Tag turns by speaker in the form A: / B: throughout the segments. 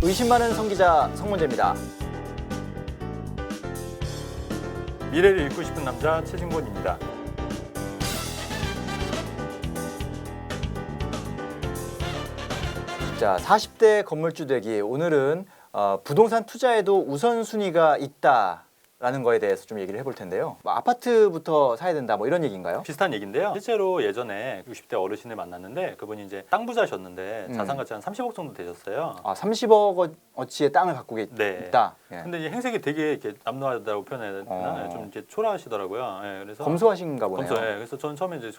A: 의심 많은 성기자 성문재입니다.
B: 미래를 읽고 싶은 남자 최진곤입니다.
A: 자, 40대 건물주 되기. 오늘은 부동산 투자에도 우선순위가 있다라는 거에 대해서 좀 얘기를 해볼 텐데요. 뭐 아파트부터 사야 된다 뭐 이런 얘기인가요?
B: 비슷한 얘기인데요. 실제로 예전에 60대 어르신을 만났는데 그분이 이제 땅 부자셨는데 자산 가치 한 30억 정도 되셨어요.
A: 아, 30억 어치의 땅을 갖고
B: 네.
A: 있다. 예.
B: 근데 이제 행색이 되게 이렇게 남루하다고 표현해야 되나? 좀 이렇게 초라하시더라고요. 예, 그래서
A: 검소하신가 보네요.
B: 검소. 예, 그래서 저는 처음에 이제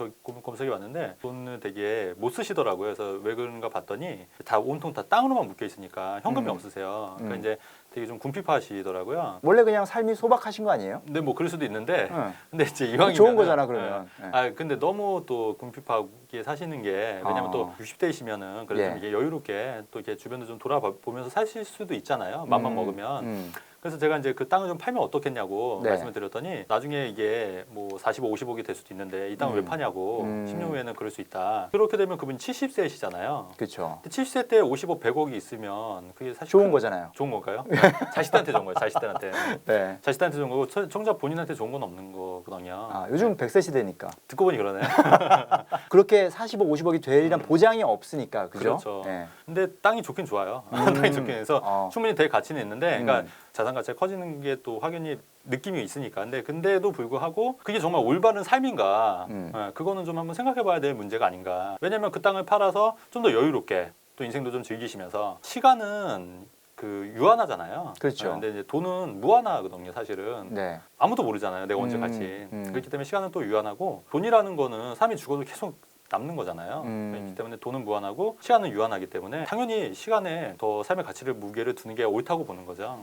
B: 검색해 봤는데 돈을 되게 못 쓰시더라고요. 그래서 왜 그런가 봤더니 다 온통 다 땅으로만 묶여 있으니까 현금이 없으세요. 그러니까 이제 되게 좀 궁핍하시더라고요.
A: 원래 그냥 삶이 소박하신 거 아니에요?
B: 근데 뭐 그럴 수도 있는데
A: 응.
B: 근데 이제 이왕이면
A: 좋은 거잖아, 그러면. 예.
B: 아 근데 너무 또 궁핍하게 사시는 게 왜냐면 또 60대이시면은 그래도 좀 이게 여유롭게 또 이렇게 주변을 좀 돌아보면서 사실 수도 있잖아요. 맘만 먹으면. 그래서 제가 이제 그 땅을 좀 팔면 어떻겠냐고
A: 네.
B: 말씀을 드렸더니 나중에 이게 뭐 45, 50억이 될 수도 있는데 이 땅을 왜 파냐고 10년 후에는 그럴 수 있다. 그렇게 되면 그분이 70세시잖아요.
A: 그렇죠.
B: 70세 때 50억, 100억이 있으면 그게 사실
A: 좋은 거잖아요.
B: 좋은 건가요? 자식들한테 좋은 거예요. 자식들한테.
A: 네.
B: 자식들한테 좋은 거고 정작 본인한테 좋은 건 없는 거거든요.
A: 아, 요즘 100세 시대니까.
B: 듣고 보니 그러네.
A: 그렇게 40억, 50억이 되리란 보장이 없으니까, 그죠?
B: 그렇죠.
A: 예.
B: 근데 땅이 좋긴 좋아요. 땅이 좋긴 해서 충분히 될 가치는 있는데, 그러니까 자산 가치가 커지는 게 또 확연히 느낌이 있으니까. 근데도 불구하고 그게 정말 올바른 삶인가? 예, 그거는 좀 한번 생각해봐야 될 문제가 아닌가. 왜냐하면 그 땅을 팔아서 좀 더 여유롭게 또 인생도 좀 즐기시면서 시간은 그 유한하잖아요.
A: 그렇죠.
B: 예, 근데 이제 돈은 무한하거든요, 사실은.
A: 네.
B: 아무도 모르잖아요, 내가 언제 갈지. 그렇기 때문에 시간은 또 유한하고 돈이라는 거는 사람이 죽어도 계속 남는 거잖아요. 그렇기 때문에 돈은 무한하고 시간은 유한하기 때문에 당연히 시간에 더 삶의 가치를 무게를 두는 게 옳다고 보는 거죠.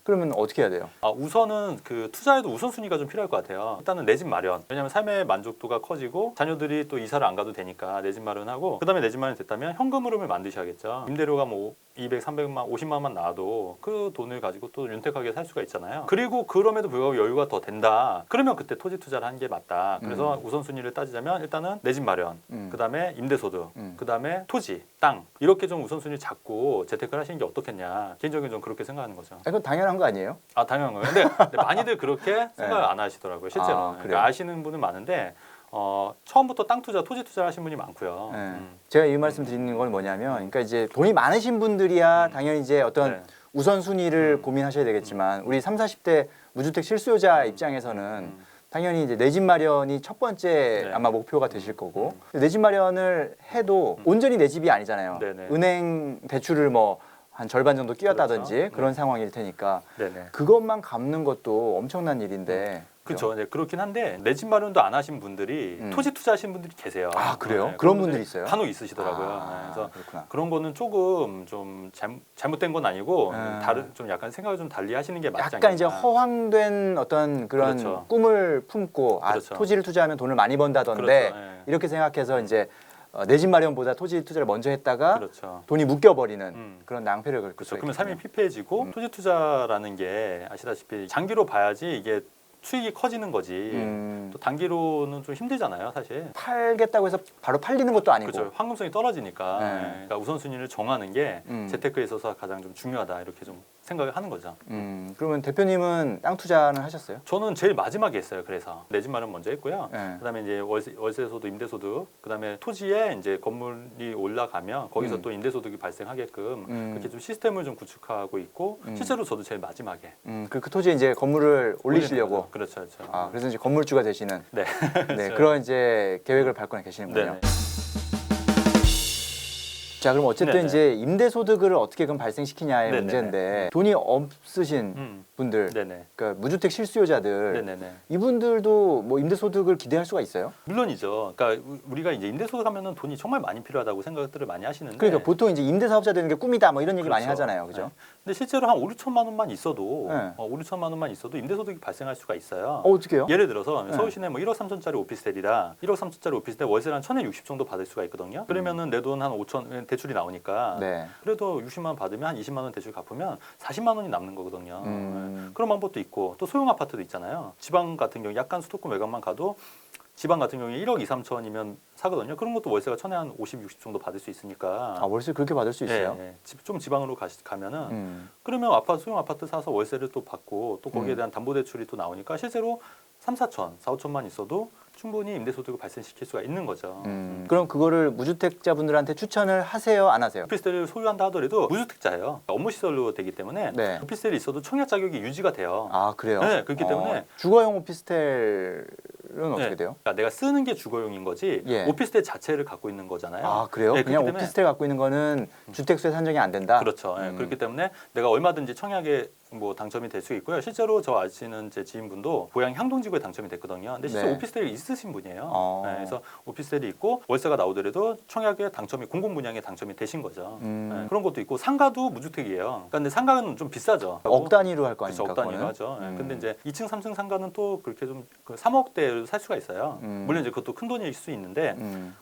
A: 그러면 어떻게 해야 돼요?
B: 우선은 그 투자에도 우선순위가 좀 필요할 것 같아요. 일단은 내 집 마련. 왜냐하면 삶의 만족도가 커지고 자녀들이 또 이사를 안 가도 되니까 내 집 마련하고 그다음에 내 집 마련이 됐다면 현금 흐름을 만드셔야겠죠. 임대료가 뭐 200, 300만, 50만 원만 나와도 그 돈을 가지고 또 윤택하게 살 수가 있잖아요. 그리고 그럼에도 불구하고 여유가 더 된다. 그러면 그때 토지 투자를 하는 게 맞다. 그래서 우선순위를 따지자면 일단은 내 집 마련, 그다음에 임대소득, 그다음에 토지, 땅 이렇게 좀 우선순위를 잡고 재테크를 하시는 게 어떻겠냐. 개인적으로 좀 그렇게 생각하는 거죠.
A: 이건 당연한 거 아니에요?
B: 아 당연한 거예요. 근데 많이들 그렇게 생각을 안 하시더라고요. 실제로.
A: 아, 그래요?
B: 그러니까 아시는 분은 많은데 처음부터 땅 투자, 토지 투자를 하신 분이 많고요.
A: 제가 이 말씀 드리는 건 뭐냐면, 그러니까 이제 돈이 많으신 분들이야 당연히 이제 어떤
B: 네.
A: 우선순위를 고민하셔야 되겠지만, 우리 30, 40대 무주택 실수요자 입장에서는 당연히 이제 내 집 마련이 첫 번째
B: 네.
A: 아마 목표가 되실 거고, 내 집 마련을 해도 온전히 내 집이 아니잖아요.
B: 네네.
A: 은행 대출을 뭐 한 절반 정도 끼웠다든지
B: 그렇죠.
A: 그런 상황일 테니까
B: 네네.
A: 그것만 갚는 것도 엄청난 일인데.
B: 그렇죠. 네, 그렇긴 한데 내 집 마련도 안 하신 분들이 토지 투자하신 분들이 계세요.
A: 아, 그래요?
B: 네,
A: 그런 분들이 있어요?
B: 간혹 있으시더라고요.
A: 아,
B: 네, 그래서
A: 그렇구나.
B: 그런 거는 조금 좀 잘못된 건 아니고 좀 약간 생각을 좀 달리 하시는 게 맞지
A: 약간 이제
B: 않겠나.
A: 허황된 어떤 그런
B: 그렇죠.
A: 꿈을 품고
B: 그렇죠.
A: 토지를 투자하면 돈을 많이 번다던데
B: 그렇죠. 네.
A: 이렇게 생각해서 이제 내 집 마련보다 토지 투자를 먼저 했다가
B: 그렇죠.
A: 돈이 묶여버리는 그런 낭패를 겪을
B: 그렇죠.
A: 수가
B: 그러면
A: 있겠네요.
B: 삶이 피폐해지고 토지 투자라는 게 아시다시피 장기로 봐야지 이게 수익이 커지는 거지. 또 단기로는 좀 힘들잖아요, 사실.
A: 팔겠다고 해서 바로 팔리는 것도 아니고.
B: 그렇죠. 황금성이 떨어지니까.
A: 네.
B: 네. 그러니까 우선순위를 정하는 게 재테크에 있어서 가장 좀 중요하다 이렇게 좀 생각을 하는 거죠.
A: 그러면 대표님은 땅 투자는 하셨어요?
B: 저는 제일 마지막에 했어요. 그래서 내 집 마련 먼저 했고요.
A: 네.
B: 그다음에 이제 월세소득, 임대소득, 그다음에 토지에 이제 건물이 올라가면 거기서 또 임대소득이 발생하게끔 그렇게 좀 시스템을 좀 구축하고 있고 실제로 저도 제일 마지막에
A: 그 토지에 이제 건물을 올리시려고.
B: 그렇죠, 그렇죠.
A: 아, 그래서 이제 건물주가 되시는.
B: 네.
A: 네, 그런 이제 계획을 밟고 계시는군요.
B: 네네.
A: 자, 그럼 어쨌든
B: 네네.
A: 이제 임대소득을 어떻게 그럼 발생시키냐의
B: 네네네.
A: 문제인데, 돈이 없으신 분들,
B: 네네.
A: 그러니까 무주택 실수요자들,
B: 네네네.
A: 이분들도 뭐 임대소득을 기대할 수가 있어요?
B: 물론이죠. 그러니까 우리가 이제 임대소득 하면은 돈이 정말 많이 필요하다고 생각들을 많이 하시는데.
A: 그러니까 보통 이제 임대사업자 되는 게 꿈이다 뭐 이런 얘기 많이
B: 그렇죠.
A: 하잖아요, 그죠?
B: 네. 근데 실제로 한 5, 6천만 원만 있어도
A: 네.
B: 5, 6천만 원만 있어도 임대소득이 발생할 수가 있어요.
A: 어떻게 해요?
B: 예를 들어서
A: 네.
B: 서울 시내 뭐 1억 3천짜리 오피스텔이다. 1억 3천짜리 오피스텔 월세를 한 1,060 정도 받을 수가 있거든요. 그러면은 내 돈 한 5천 대출이 나오니까
A: 네.
B: 그래도 60만 원 받으면 한 20만 원 대출 갚으면 40만 원이 남는 거거든요.
A: 음.
B: 그런 방법도 있고 또 소형 아파트도 있잖아요. 지방 같은 경우 약간 수도권 외곽만 가도 지방 같은 경우에 1억 2, 3천이면 사거든요. 그런 것도 월세가 천에 한 50, 60 정도 받을 수 있으니까.
A: 아, 월세 그렇게 받을 수 있어요?
B: 예, 예. 좀 지방으로 가면은 그러면 소형 아파트 사서 월세를 또 받고 또 거기에 대한 담보대출이 또 나오니까 실제로 3, 4천, 4, 5천만 있어도 충분히 임대소득을 발생시킬 수가 있는 거죠.
A: 그럼 그거를 무주택자분들한테 추천을 하세요, 안 하세요?
B: 오피스텔을 소유한다 하더라도 무주택자예요. 업무 시설로 되기 때문에
A: 네.
B: 오피스텔이 있어도 청약 자격이 유지가 돼요.
A: 아, 그래요?
B: 네, 그렇기 때문에
A: 주거용 오피스텔은 어떻게
B: 네.
A: 돼요?
B: 그러니까 내가 쓰는 게 주거용인 거지
A: 예.
B: 오피스텔 자체를 갖고 있는 거잖아요.
A: 아, 그래요?
B: 네,
A: 그냥
B: 그렇기 때문에
A: 오피스텔 갖고 있는 거는 주택수에 산정이 안 된다?
B: 그렇죠. 예, 그렇기 때문에 내가 얼마든지 청약에 뭐 당첨이 될 수 있고요. 실제로 저 아시는 제 지인분도 고향 향동지구에 당첨이 됐거든요. 근데 실제
A: 네.
B: 오피스텔이 있으신 분이에요.
A: 어.
B: 네, 그래서 오피스텔이 있고 월세가 나오더라도 청약에 당첨이 공공 분양에 당첨이 되신 거죠. 네, 그런 것도 있고 상가도 무주택이에요. 그러니까 근데 상가는 좀 비싸죠.
A: 억 단위로 할 거
B: 그렇죠,
A: 아닙니까?
B: 억 단위로
A: 그거는?
B: 하죠. 예, 근데 이제 2층, 3층 상가는 또 그렇게 좀 3억대로 살 수가 있어요. 물론 이제 그것도 큰 돈일 수 있는데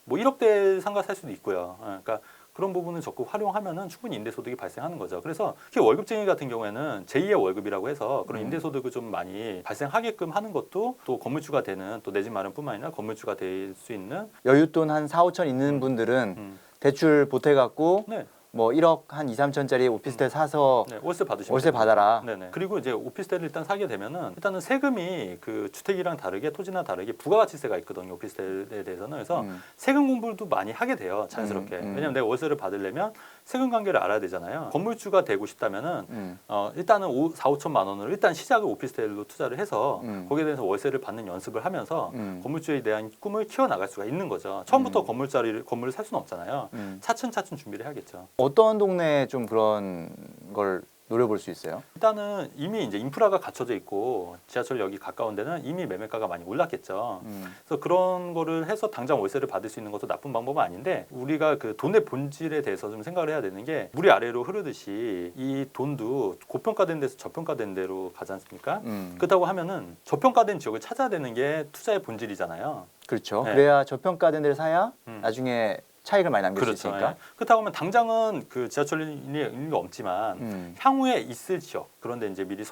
B: 뭐 1억대 상가 살 수도 있고요. 예, 그러니까 그런 부분을 적극 활용하면은 충분히 임대소득이 발생하는 거죠. 그래서 특히 월급쟁이 같은 경우에는 제2의 월급이라고 해서 그런 임대소득을 좀 많이 발생하게끔 하는 것도 또 건물주가 되는 또 내 집 마련뿐만 아니라 건물주가 될 수 있는
A: 여윳돈 한 4, 5천 있는 분들은
B: 음.
A: 대출 보태갖고
B: 네.
A: 뭐 1억 한 2, 3천짜리 오피스텔 사서
B: 네, 월세 받으시면
A: 월세
B: 됩니다.
A: 받아라.
B: 네네. 그리고 이제 오피스텔을 일단 사게 되면은 일단은 세금이 그 주택이랑 다르게 토지나 다르게 부가가치세가 있거든요. 오피스텔에 대해서는. 그래서 세금 공부도 많이 하게 돼요. 자연스럽게. 왜냐면 내가 월세를 받으려면 세금 관계를 알아야 되잖아요. 건물주가 되고 싶다면은 일단은 4, 5천만 원으로 일단 시작을 오피스텔로 투자를 해서 거기에 대해서 월세를 받는 연습을 하면서 건물주에 대한 꿈을 키워나갈 수가 있는 거죠. 처음부터 건물을 살 수는 없잖아요. 차츰차츰 준비를 해야겠죠.
A: 어떤 동네에 좀 그런 걸 노려볼 수 있어요?
B: 일단은 이미 이제 인프라가 갖춰져 있고 지하철역이 가까운 데는 이미 매매가가 많이 올랐겠죠. 그래서 그런 거를 해서 당장 월세를 받을 수 있는 것도 나쁜 방법은 아닌데 우리가 그 돈의 본질에 대해서 좀 생각을 해야 되는 게 물이 아래로 흐르듯이 이 돈도 고평가된 데서 저평가된 데로 가지 않습니까? 그렇다고 하면은 저평가된 지역을 찾아야 되는 게 투자의 본질이잖아요.
A: 그렇죠.
B: 네.
A: 그래야 저평가된 데를 사야 나중에 차익을 많이 남길
B: 그렇죠.
A: 수 있으니까.
B: 예. 그렇다고 하면 당장은 그 지하철이 의미가 없지만 향후에 있을 지역 그런데 이제 미리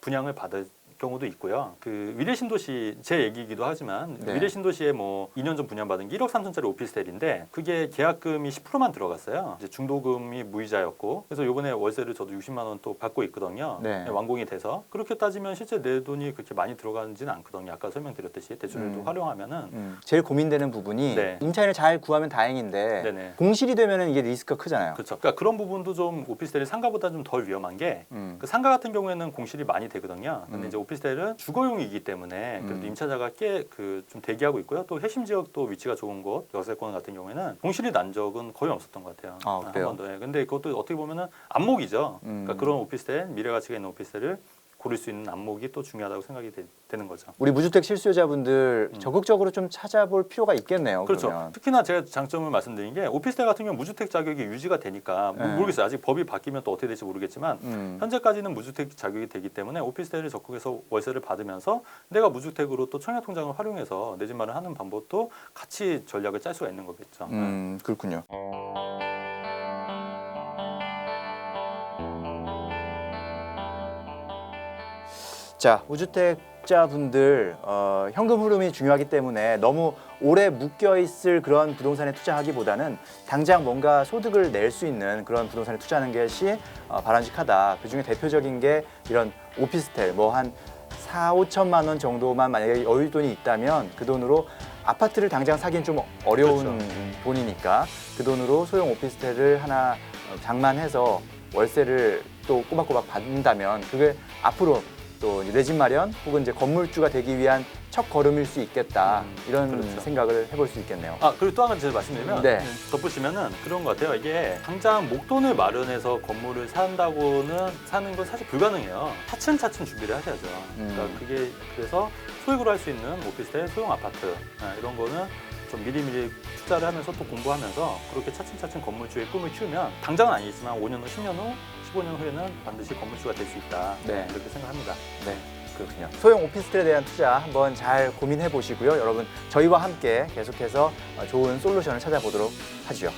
B: 분양을 받을 경우도 있고요. 그 위례신도시 제 얘기이기도 하지만
A: 네.
B: 위례신도시에 뭐 2년 전 분양받은 게 1억 3천짜리 오피스텔인데 그게 계약금이 10%만 들어갔어요. 이제 중도금이 무이자였고 그래서 이번에 월세를 저도 60만 원 또 받고 있거든요.
A: 네.
B: 완공이 돼서 그렇게 따지면 실제 내 돈이 그렇게 많이 들어가지는 않거든요. 아까 설명드렸듯이 대출을 또 활용하면은
A: 제일 고민되는 부분이
B: 네.
A: 임차인을 잘 구하면 다행인데
B: 네네.
A: 공실이 되면은 이게 리스크가 크잖아요.
B: 그렇죠. 그러니까 그런 부분도 좀 오피스텔이 상가보다 좀 덜 위험한 게 그 상가 같은 경우에는 공실이 많이 되거든요. 근데 이제 오피스텔은 주거용이기 때문에 그래도 임차자가 꽤 그 좀 대기하고 있고요. 또 핵심 지역도 위치가 좋은 곳, 역세권 같은 경우에는 공실이 난 적은 거의 없었던 것 같아요.
A: 아, 그래요?
B: 한 번도. 예. 근데 그것도 어떻게 보면은 안목이죠. 그러니까 그런 오피스텔, 미래 가치가 있는 오피스텔을 고를 수 있는 안목이 또 중요하다고 생각이 되는 거죠.
A: 우리 무주택 실수요자분들 적극적으로 좀 찾아볼 필요가 있겠네요.
B: 그렇죠.
A: 그러면.
B: 특히나 제가 장점을 말씀드린 게 오피스텔 같은 경우 무주택 자격이 유지가 되니까
A: 네.
B: 모르겠어요. 아직 법이 바뀌면 또 어떻게 될지 모르겠지만 현재까지는 무주택 자격이 되기 때문에 오피스텔을 적극해서 월세를 받으면서 내가 무주택으로 또 청약통장을 활용해서 내 집 마련하는 방법도 같이 전략을 짤 수가 있는 거겠죠.
A: 그렇군요. 자, 무주택자분들 현금 흐름이 중요하기 때문에 너무 오래 묶여 있을 그런 부동산에 투자하기보다는 당장 뭔가 소득을 낼 수 있는 그런 부동산에 투자하는 것이 바람직하다. 그중에 대표적인 게 이런 오피스텔 뭐 한 4, 5천만 원 정도만 만약에 여윳돈이 있다면 그 돈으로 아파트를 당장 사기는 좀 어려운
B: 그렇죠.
A: 돈이니까 그 돈으로 소형 오피스텔을 하나 장만해서 월세를 또 꼬박꼬박 받는다면 그게 앞으로 또 내 집 마련 혹은 이제 건물주가 되기 위한 첫 걸음일 수 있겠다 이런
B: 그렇죠.
A: 생각을 해볼 수 있겠네요.
B: 아 그리고 또 한 가지 제가 말씀드리면
A: 네.
B: 덧붙이면은 그런 것 같아요. 이게 당장 목돈을 마련해서 건물을 산다고는 사는 건 사실 불가능해요. 차츰차츰 준비를 하셔야죠. 그러니까 그게 그래서 소액으로 할 수 있는 오피스텔, 소형 아파트 이런 거는 좀 미리미리 투자를 하면서 또 공부하면서 그렇게 차츰차츰 건물주의 꿈을 키우면 당장은 아니지만 5년 후, 10년 후, 15년 후에는 반드시 건물주가 될 수 있다.
A: 네.
B: 이렇게 생각합니다.
A: 네, 그렇군요. 소형 오피스텔에 대한 투자 한번 잘 고민해 보시고요. 여러분 저희와 함께 계속해서 좋은 솔루션을 찾아보도록 하죠.